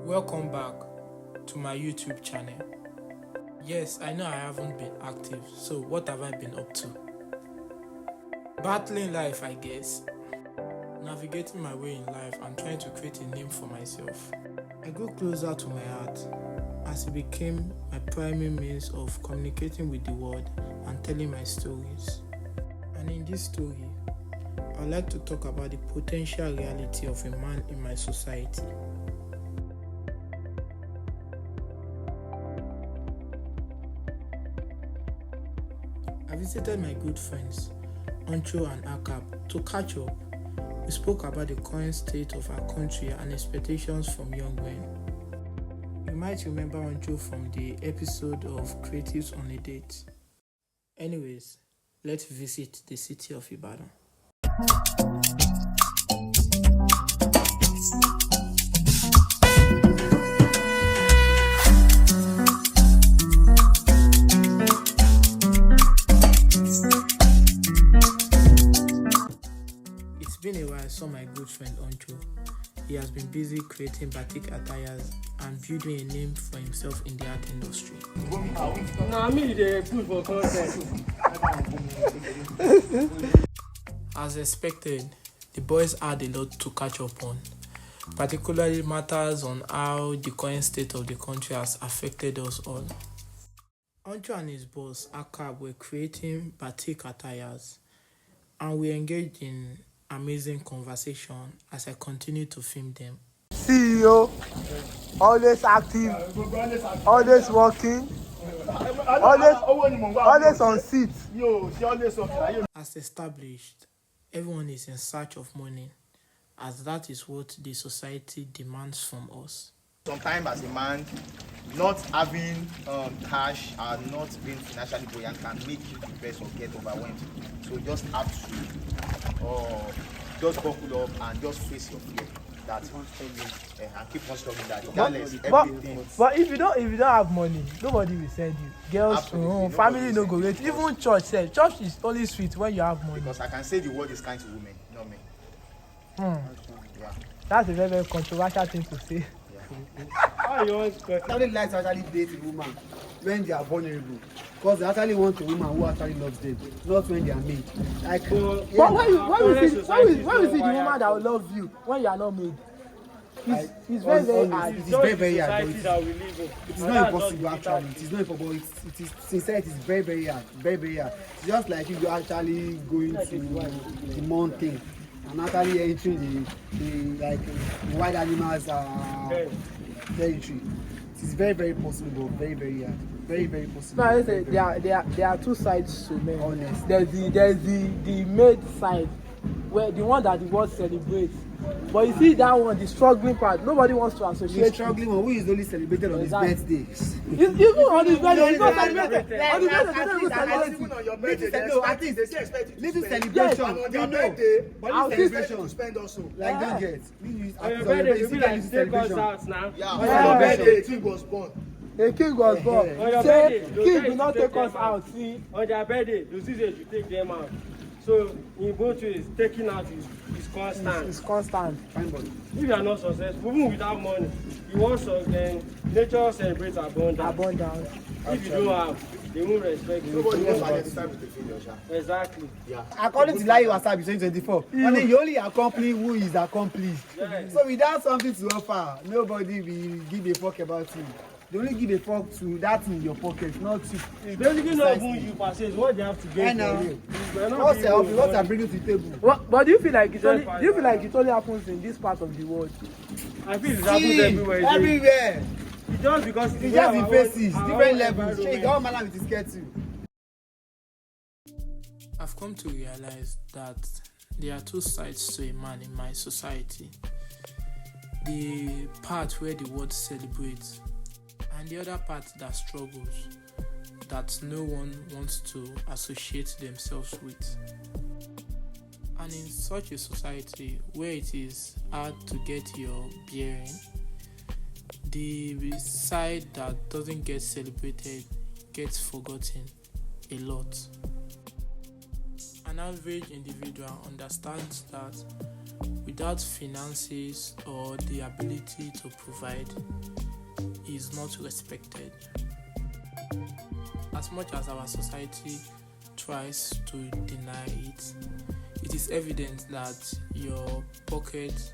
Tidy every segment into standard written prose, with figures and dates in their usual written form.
Welcome back to my YouTube channel. Yes, I know I haven't been active, so what have I been up to? Battling life, I guess. Navigating my way in life and trying to create a name for myself. I grew closer to my art as it became my primary means of communicating with the world and telling my stories. And in this story, I'd like to talk about the potential reality of a man in my society. I visited my good friends, Oncho and Akab, to catch up. We spoke about the current state of our country and expectations from young men. You might remember Oncho from the episode of Creatives on a Date. Anyways, let's visit the city of Ibadan. It's been a while I saw my good friend Oncho. He has been busy creating batik attires and building a name for himself in the art industry. As expected, the boys had a lot to catch up on, particularly matters on how the current state of the country has affected us all. Oncho and his boss, Akab, were creating batik attires, and we engaged in amazing conversation as I continued to film them. CEO, always active, always working, always on seat. As established, everyone is in search of money, as that is what the society demands from us. Sometimes as a man, not having cash and not being financially buoyant can make you depressed or get overwhelmed. So you just have to just buckle up and just face your fear. That and keep on struggling that regardless everything. But if you don't have money, nobody will send you. Girls, family no go wait. Even church said church is only sweet when you have money. Because I can say the word is kind to women, not men. Yeah. That's a very, very controversial thing to say. Actually like to actually date a woman when they are vulnerable, because they actually want a woman who actually loves them, not when they are made. Like, But when you see the woman that will love you when you are not made, it's very, very hard. It is very, very hard. It is not impossible actually. It is not impossible. It is sincerely, it is very, very hard. Very, very hard. It's just like if you are actually going to the mountain and actually entering the wild animals territory. It is very, very possible, but very, very hard. Very, very possible. No, I say there are two sides to men. Honest. There's the made side, where the one that the world celebrates. But you see that one, the struggling part, nobody wants to associate. The struggling one who is only celebrated on his birthday. Even on his birthday, he's not celebrated. On his birthday, they don't even celebrate. Even on your birthday, Little celebration. on their birthday, but I'll little see- celebration to spend also. Like don't get. On your birthday, you be like take us out now. Yeah, Yeah. on your birthday, the king was born. A king was born. On your Say, birthday, king do not take us out. See, On their birthday, the season you take them out. So in both ways, taking out is constant. it's constant. Fine body. If you are not successful, even without money, you want so then nature celebrates abundance. Abundance. If you don't have, they won't respect you. Nobody wants to identify with the failure, sha. Exactly. According to Layi Wasabi 2024, only you only accomplish who is accomplished. Yes. So without something to offer, nobody will give a fuck about you. They only give a fuck to that in your pocket, not you. It's basically not even you per se, it's what they have to I get know. for you. They're not What's giving you what I money. bring to the table? But do you feel like it only happens in this part of the world? I feel it happens everywhere. It's Everywhere. just because It's just the faces, our different own levels. Shake environment. all manner with his kettle. I've come to realize that there are two sides to a man in my society. The part where the world celebrates, and the other part that struggles, that no one wants to associate themselves with. And in such a society where it is hard to get your bearing, the side that doesn't get celebrated gets forgotten a lot. An average individual understands that without finances or the ability to provide, is not respected. As much as our society tries to deny it, it is evident that your pocket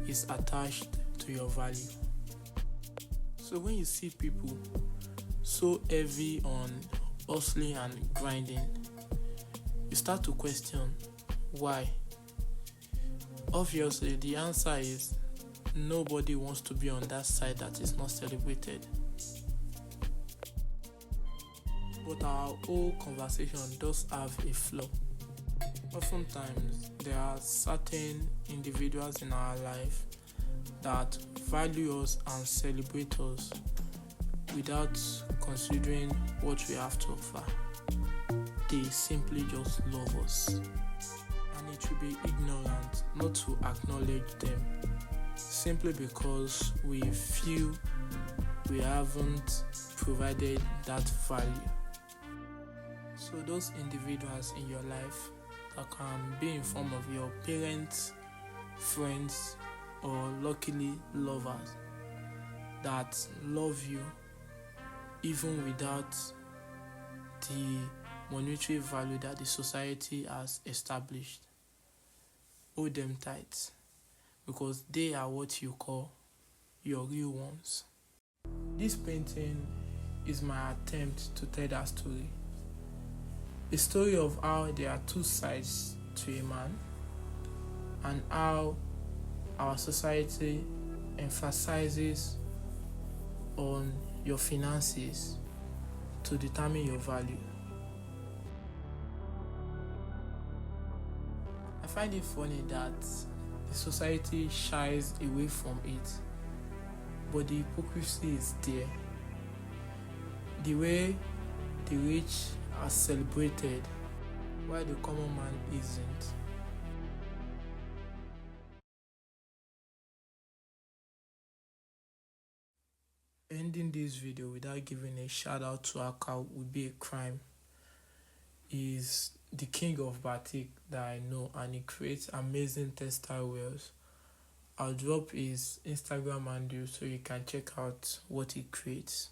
is attached to your value. So when you see people so heavy on hustling and grinding, you start to question why. Obviously, the answer is nobody wants to be on that side that is not celebrated. But our whole conversation does have a flaw. Oftentimes, there are certain individuals in our life that value us and celebrate us without considering what we have to offer. They simply just love us. And it would be ignorant not to acknowledge them simply because we feel we haven't provided that value. So those individuals in your life that can be in form of your parents, friends, or luckily lovers that love you even without the monetary value that the society has established, hold them tight, because they are what you call your real ones. This painting is my attempt to tell that story. A story of how there are two sides to a man and how our society emphasizes on your finances to determine your value. I find it funny that the society shies away from it, but the hypocrisy is there. The way the rich are celebrated while the common man isn't. Ending this video without giving a shout out to Aka would be a crime. He's the king of batik that I know, and he creates amazing textile wares. I'll drop his Instagram handle so you can check out what he creates.